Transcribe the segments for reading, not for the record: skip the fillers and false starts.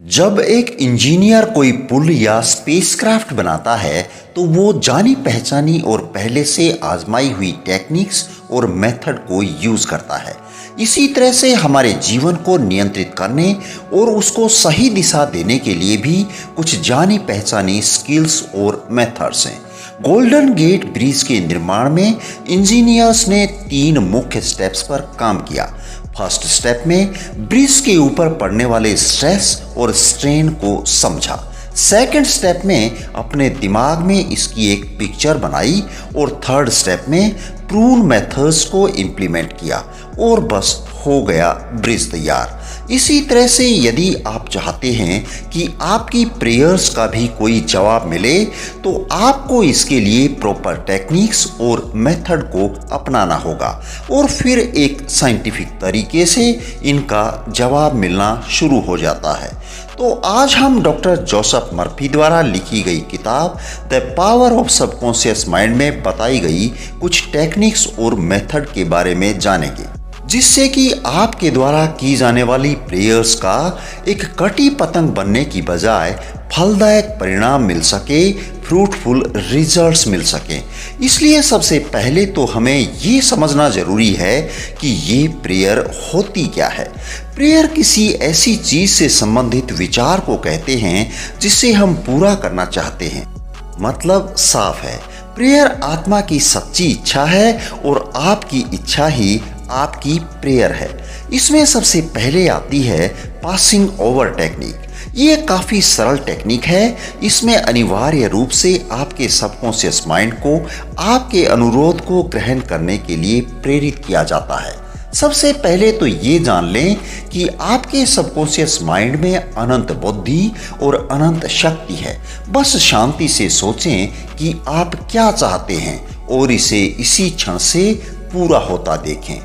जब एक इंजीनियर कोई पुल या स्पेसक्राफ्ट बनाता है तो वो जानी पहचानी और पहले से आजमाई हुई टेक्निक्स और मेथड को यूज करता है। इसी तरह से हमारे जीवन को नियंत्रित करने और उसको सही दिशा देने के लिए भी कुछ जानी पहचानी स्किल्स और मेथड्स हैं। गोल्डन गेट ब्रिज के निर्माण में इंजीनियर्स ने 3 मुख्य स्टेप्स पर काम किया। फर्स्ट स्टेप में ब्रिज के ऊपर पड़ने वाले स्ट्रेस और स्ट्रेन को समझा। सेकंड स्टेप में अपने दिमाग में इसकी एक पिक्चर बनाई और थर्ड स्टेप में प्रूवन मेथड्स को इम्प्लीमेंट किया और बस हो गया ब्रिज तैयार। इसी तरह से यदि आप चाहते हैं कि आपकी प्रेयर्स का भी कोई जवाब मिले तो आपको इसके लिए प्रॉपर टेक्निक्स और मेथड को अपनाना होगा और फिर एक साइंटिफिक तरीके से इनका जवाब मिलना शुरू हो जाता है। तो आज हम डॉक्टर जोसेफ मर्फी द्वारा लिखी गई किताब the power of subconscious mind में बताई गई कुछ टेक्निक्स और मेथड के बारे में जानेंगे, जिससे कि आपके द्वारा की जाने वाली प्रेयर्स का एक कटी पतंग बनने की बजाय फलदायक परिणाम मिल सके, फ्रूटफुल रिजल्ट्स मिल सके। इसलिए सबसे पहले तो हमें ये समझना जरूरी है कि ये प्रेयर होती क्या है। प्रेयर किसी ऐसी चीज से संबंधित विचार को कहते हैं जिसे हम पूरा करना चाहते हैं। मतलब साफ है, प्रेयर आत्मा की सच्ची इच्छा है और आपकी इच्छा ही आपकी प्रेयर है। इसमें सबसे पहले आती है पासिंग ओवर टेक्निक। ये काफ़ी सरल टेक्निक है। इसमें अनिवार्य रूप से आपके सबकॉन्शियस माइंड को आपके अनुरोध को ग्रहण करने के लिए प्रेरित किया जाता है। सबसे पहले तो ये जान लें कि आपके सबकॉन्शियस माइंड में अनंत बुद्धि और अनंत शक्ति है। बस शांति से सोचें कि आप क्या चाहते हैं और इसे इसी क्षण से पूरा होता देखें।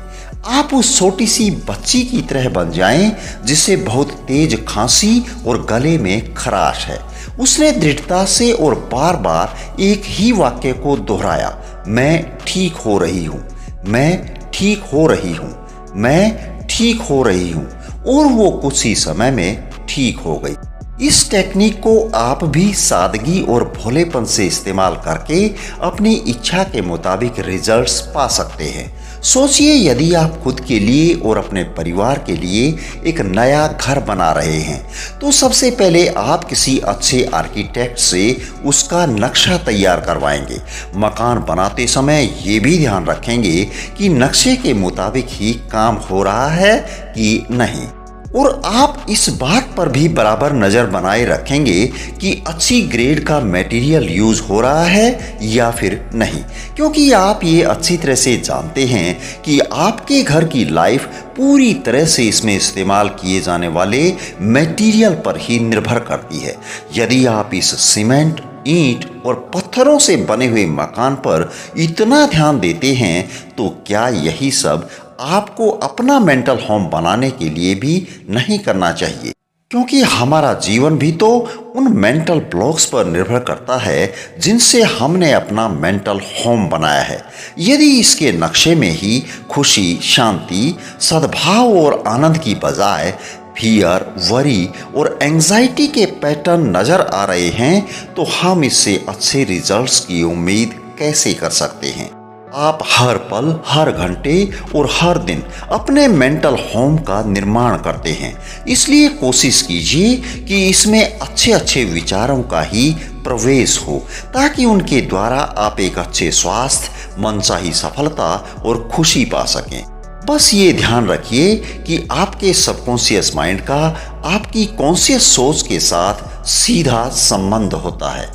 आप उस छोटी सी बच्ची की तरह बन जाएं जिसे बहुत तेज खांसी और गले में खराश है। उसने दृढ़ता से और बार बार एक ही वाक्य को दोहराया, मैं ठीक हो रही हूँ, मैं ठीक हो रही हूँ, मैं ठीक हो रही हूँ, और वो कुछ ही समय में ठीक हो गई। इस टेक्निक को आप भी सादगी और भोलेपन से इस्तेमाल करके अपनी इच्छा के मुताबिक रिजल्ट्स पा सकते हैं। सोचिए, यदि आप खुद के लिए और अपने परिवार के लिए एक नया घर बना रहे हैं तो सबसे पहले आप किसी अच्छे आर्किटेक्ट से उसका नक्शा तैयार करवाएंगे। मकान बनाते समय ये भी ध्यान रखेंगे कि नक्शे के मुताबिक ही काम हो रहा है कि नहीं, और आप इस बात पर भी बराबर नज़र बनाए रखेंगे कि अच्छी ग्रेड का मटेरियल यूज हो रहा है या फिर नहीं, क्योंकि आप ये अच्छी तरह से जानते हैं कि आपके घर की लाइफ पूरी तरह से इसमें इस्तेमाल किए जाने वाले मटेरियल पर ही निर्भर करती है। यदि आप इस सीमेंट, ईंट और पत्थरों से बने हुए मकान पर इतना ध्यान देते हैं तो क्या यही सब आपको अपना मेंटल होम बनाने के लिए भी नहीं करना चाहिए? क्योंकि हमारा जीवन भी तो उन मेंटल ब्लॉक्स पर निर्भर करता है जिनसे हमने अपना मेंटल होम बनाया है। यदि इसके नक्शे में ही खुशी, शांति, सद्भाव और आनंद की बजाय फियर, वरी और एंजाइटी के पैटर्न नज़र आ रहे हैं तो हम इससे अच्छे रिजल्ट्स की उम्मीद कैसे कर सकते हैं? आप हर पल, हर घंटे और हर दिन अपने मेंटल होम का निर्माण करते हैं। इसलिए कोशिश कीजिए कि इसमें अच्छे अच्छे विचारों का ही प्रवेश हो ताकि उनके द्वारा आप एक अच्छे स्वास्थ्य, मनचाही सफलता और खुशी पा सकें। बस ये ध्यान रखिए कि आपके सबकॉन्शियस माइंड का आपकी कॉन्शियस सोच के साथ सीधा संबंध होता है।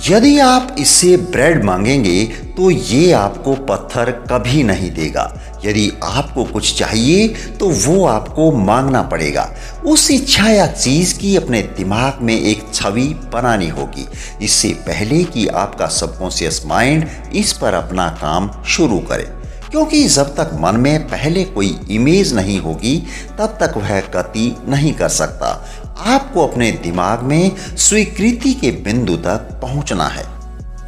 यदि आप इससे ब्रेड मांगेंगे तो ये आपको पत्थर कभी नहीं देगा। यदि आपको कुछ चाहिए तो वो आपको मांगना पड़ेगा। उस इच्छा या चीज़ की अपने दिमाग में एक छवि बनानी होगी इससे पहले कि आपका सबकॉन्शियस माइंड इस पर अपना काम शुरू करे, क्योंकि जब तक मन में पहले कोई इमेज नहीं होगी तब तक वह गति नहीं कर सकता। आपको अपने दिमाग में स्वीकृति के बिंदु तक पहुंचना है।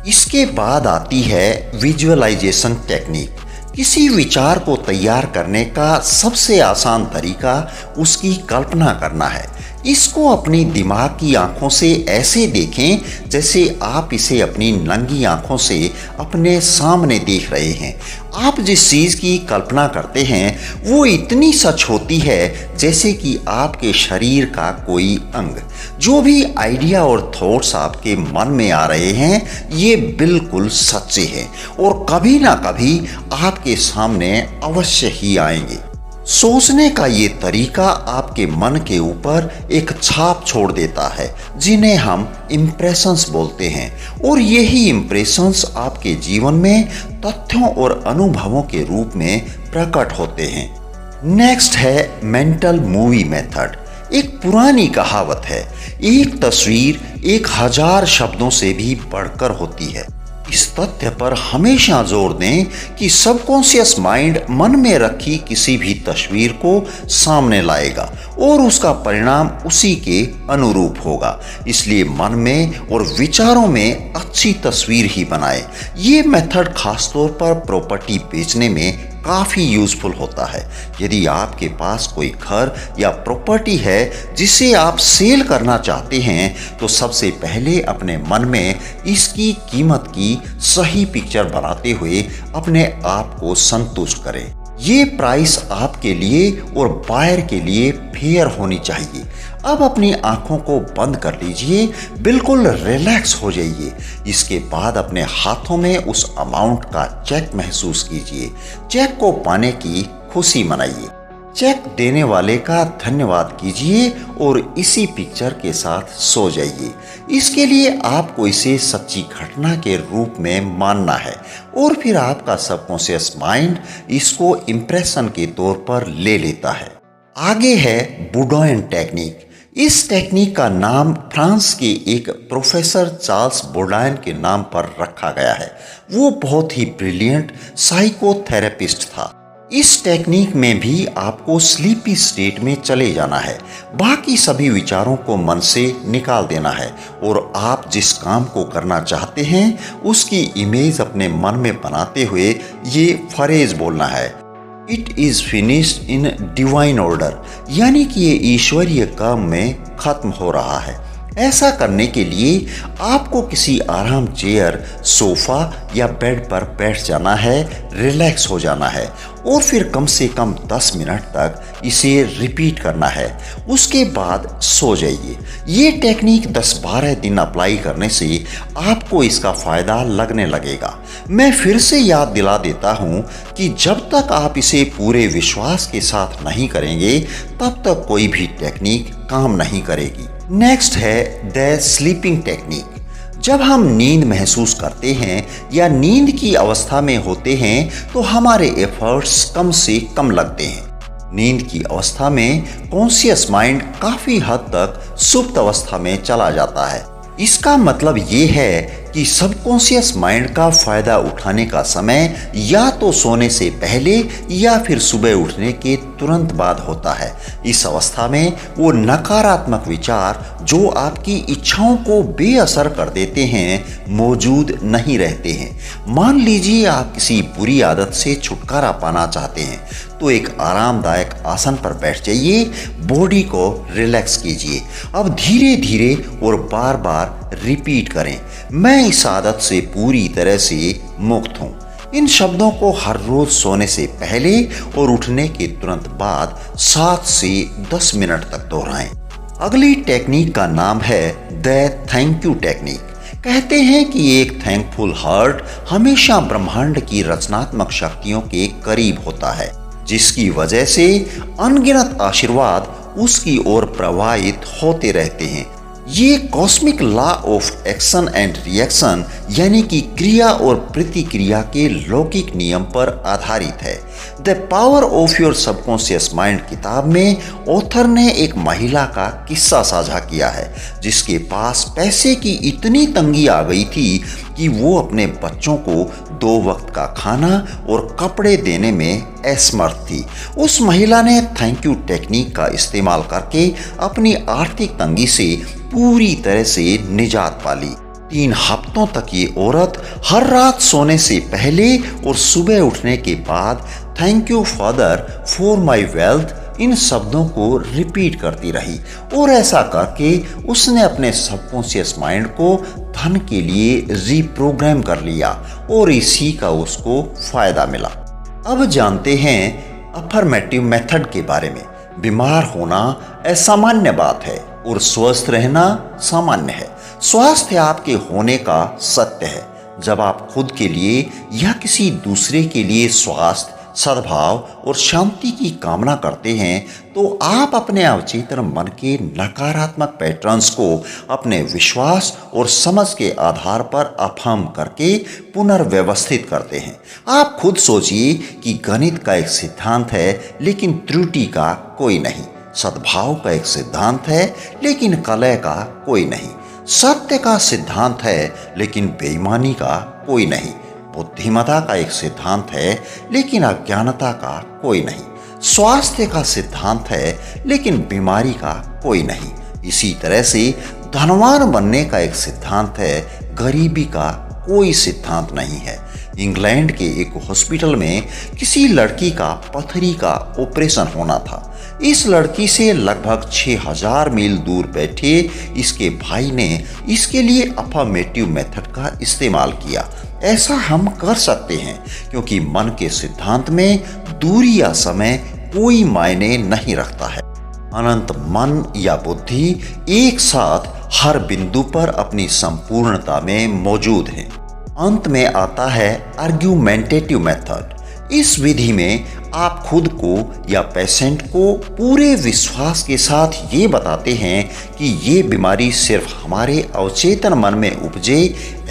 इसके बाद आती है विजुअलाइजेशन टेक्निक। किसी विचार को तैयार करने का सबसे आसान तरीका उसकी कल्पना करना है। इसको अपनी दिमाग की आंखों से ऐसे देखें जैसे आप इसे अपनी नंगी आंखों से अपने सामने देख रहे हैं। आप जिस चीज़ की कल्पना करते हैं वो इतनी सच होती है जैसे कि आपके शरीर का कोई अंग। जो भी आइडिया और थॉट्स आपके मन में आ रहे हैं ये बिल्कुल सच्चे हैं और कभी ना कभी आपके सामने अवश्य ही आएंगे। सोचने का ये तरीका आपके मन के ऊपर एक छाप छोड़ देता है जिन्हें हम इम्प्रेशंस बोलते हैं और यही इम्प्रेशंस आपके जीवन में तथ्यों और अनुभवों के रूप में प्रकट होते हैं। नेक्स्ट है मेंटल मूवी मेथड। एक पुरानी कहावत है, एक तस्वीर 1000 शब्दों से भी बढ़कर होती है। इस तथ्य पर हमेशा जोर दें कि सबकॉन्शियस माइंड मन में रखी किसी भी तस्वीर को सामने लाएगा और उसका परिणाम उसी के अनुरूप होगा। इसलिए मन में और विचारों में अच्छी तस्वीर ही बनाएं। ये मेथड खासतौर पर प्रॉपर्टी बेचने में काफ़ी यूजफुल होता है। यदि आपके पास कोई घर या प्रॉपर्टी है जिसे आप सेल करना चाहते हैं तो सबसे पहले अपने मन में इसकी कीमत की सही पिक्चर बनाते हुए अपने आप को संतुष्ट करें। ये प्राइस आपके लिए और बायर के लिए फेयर होनी चाहिए। अब अपनी आंखों को बंद कर लीजिए, बिल्कुल रिलैक्स हो जाइए। इसके बाद अपने हाथों में उस अमाउंट का चेक महसूस कीजिए। चेक को पाने की खुशी मनाइए। चेक देने वाले का धन्यवाद कीजिए और इसी पिक्चर के साथ सो जाइए। इसके लिए आपको इसे सच्ची घटना के रूप में मानना है और फिर आपका सबकॉन्शियस माइंड इसको इम्प्रेशन के तौर पर ले लेता है। आगे है बुडोइन टेक्निक। इस टेक्निक का नाम फ्रांस के एक प्रोफेसर चार्ल्स बोडाइन के नाम पर रखा गया है। वो बहुत ही ब्रिलियंट साइकोथेरेपिस्ट था। इस टेक्निक में भी आपको स्लीपी स्टेट में चले जाना है, बाकी सभी विचारों को मन से निकाल देना है और आप जिस काम को करना चाहते हैं उसकी इमेज अपने मन में बनाते हुए ये फ्रेज बोलना है, it is finished in divine order, यानी कि ये ईश्वरीय काम में खत्म हो रहा है। ऐसा करने के लिए आपको किसी आराम चेयर, सोफा या बेड पर बैठ जाना है, रिलैक्स हो जाना है और फिर कम से कम 10 मिनट तक इसे रिपीट करना है। उसके बाद सो जाइए। ये टेक्निक 10-12 दिन अप्लाई करने से आपको इसका फ़ायदा लगने लगेगा। मैं फिर से याद दिला देता हूँ कि जब तक आप इसे पूरे विश्वास के साथ नहीं करेंगे तब तक कोई भी टेक्निक काम नहीं करेगी। नेक्स्ट है द स्लीपिंग टेक्निक। जब हम नींद महसूस करते हैं या नींद की अवस्था में होते हैं तो हमारे एफर्ट्स कम से कम लगते हैं। नींद की अवस्था में कॉन्शियस माइंड काफ़ी हद तक सुप्त अवस्था में चला जाता है। इसका मतलब ये है कि सबकॉन्शियस माइंड का फ़ायदा उठाने का समय या तो सोने से पहले या फिर सुबह उठने के तुरंत बाद होता है। इस अवस्था में वो नकारात्मक विचार जो आपकी इच्छाओं को बेअसर कर देते हैं मौजूद नहीं रहते हैं। मान लीजिए आप किसी बुरी आदत से छुटकारा पाना चाहते हैं तो एक आरामदायक आसन पर बैठ जाइए, बॉडी को रिलैक्स कीजिए। अब धीरे धीरे और बार बार रिपीट करें, मैं इस आदत से पूरी तरह से मुक्त हूँ। इन शब्दों को हर रोज सोने से पहले और उठने के तुरंत बाद 7 से 10 मिनट तक दोहराएं। अगली टेक्निक का नाम है द थैंक यू टेक्निक। कहते हैं कि एक थैंकफुल हार्ट हमेशा ब्रह्मांड की रचनात्मक शक्तियों के करीब होता है, जिसकी वजह से अनगिनत आशीर्वाद उसकी ओर प्रवाहित होते रहते हैं। ये cosmic law of action and reaction यानी कि क्रिया और प्रतिक्रिया के लौकिक नियम पर आधारित है। The power of your subconscious mind किताब में ऑथर ने एक महिला का किस्सा साझा किया है जिसके पास पैसे की इतनी तंगी आ गई थी कि वो अपने बच्चों को 2 वक्त का खाना और कपड़े देने में असमर्थ थी। उस महिला ने थैंक यू टेक्निक का इस्तेमाल करके अपनी आर्थिक तंगी से पूरी तरह से निजात पाली। 3 हफ्तों तक ये औरत हर रात सोने से पहले और सुबह उठने के बाद thank you father for my wealth, इन शब्दों को रिपीट करती रही और ऐसा करके उसने अपने सबकॉन्शियस माइंड को धन के लिए रीप्रोग्राम कर लिया और इसी का उसको फायदा मिला। अब जानते हैं अफर्मेटिव मेथड के बारे में। बीमार होना असामान्य बात है और स्वस्थ रहना सामान्य है। स्वास्थ्य आपके होने का सत्य है। जब आप खुद के लिए या किसी दूसरे के लिए स्वास्थ्य, सद्भाव और शांति की कामना करते हैं तो आप अपने अवचेतन मन के नकारात्मक पैटर्न्स को अपने विश्वास और समझ के आधार पर अफर्म करके पुनर्व्यवस्थित करते हैं। आप खुद सोचिए कि गणित का एक सिद्धांत है लेकिन त्रुटि का कोई नहीं, सद्भाव का एक सिद्धांत है लेकिन कलह का कोई नहीं, सत्य का सिद्धांत है लेकिन बेईमानी का कोई नहीं, बुद्धिमत्ता का एक सिद्धांत है लेकिन अज्ञानता का कोई नहीं, स्वास्थ्य का सिद्धांत है लेकिन बीमारी का कोई नहीं। इसी तरह से धनवान बनने का एक सिद्धांत है, गरीबी का कोई सिद्धांत नहीं है। इंग्लैंड के एक हॉस्पिटल में किसी लड़की का पथरी का ऑपरेशन होना था। इस लड़की से लगभग 6000 मील दूर बैठे इसके भाई ने इसके लिए अफर्मेटिव मेथड का इस्तेमाल किया। ऐसा हम कर सकते हैं क्योंकि मन के सिद्धांत में दूरी या समय कोई मायने नहीं रखता है। अनंत मन या बुद्धि एक साथ हर बिंदु पर अपनी संपूर्णता में मौजूद है। अंत में आता है आर्ग्यूमेंटेटिव मेथड। इस विधि में आप खुद को या पेशेंट को पूरे विश्वास के साथ ये बताते हैं कि ये बीमारी सिर्फ हमारे अवचेतन मन में उपजे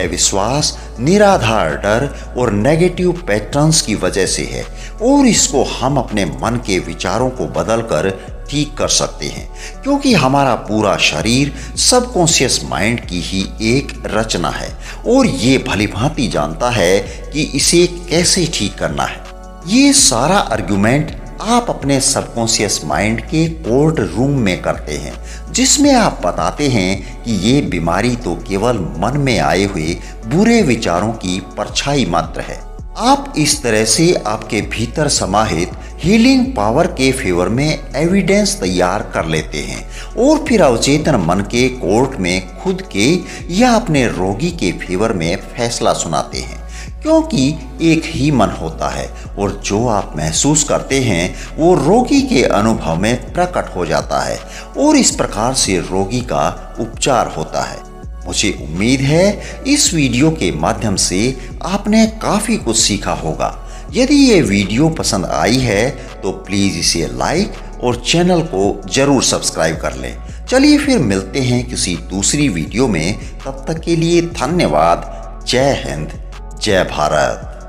अविश्वास, निराधार डर और नेगेटिव पैटर्न्स की वजह से है और इसको हम अपने मन के विचारों को बदलकर ठीक कर सकते हैं क्योंकि हमारा पूरा शरीर सबकॉन्शियस माइंड की ही एक रचना है और ये भलीभांति जानता है कि इसे कैसे ठीक करना है। ये सारा आर्गुमेंट आप अपने सबकॉन्शियस माइंड के कोर्ट रूम में करते हैं जिसमें आप बताते हैं कि ये बीमारी तो केवल मन में आए हुए बुरे विचारों की परछाई मात्र है। आप इस तरह से आपके भीतर समाहित हीलिंग पावर के फेवर में एविडेंस तैयार कर लेते हैं और फिर अवचेतन मन के कोर्ट में खुद के या अपने रोगी के फेवर में फैसला सुनाते हैं क्योंकि एक ही मन होता है और जो आप महसूस करते हैं वो रोगी के अनुभव में प्रकट हो जाता है और इस प्रकार से रोगी का उपचार होता है। मुझे उम्मीद है इस वीडियो के माध्यम से आपने काफ़ी कुछ सीखा होगा। यदि ये वीडियो पसंद आई है तो प्लीज़ इसे लाइक और चैनल को ज़रूर सब्सक्राइब कर लें। चलिए फिर मिलते हैं किसी दूसरी वीडियो में, तब तक के लिए धन्यवाद। जय हिंद, जय भारत।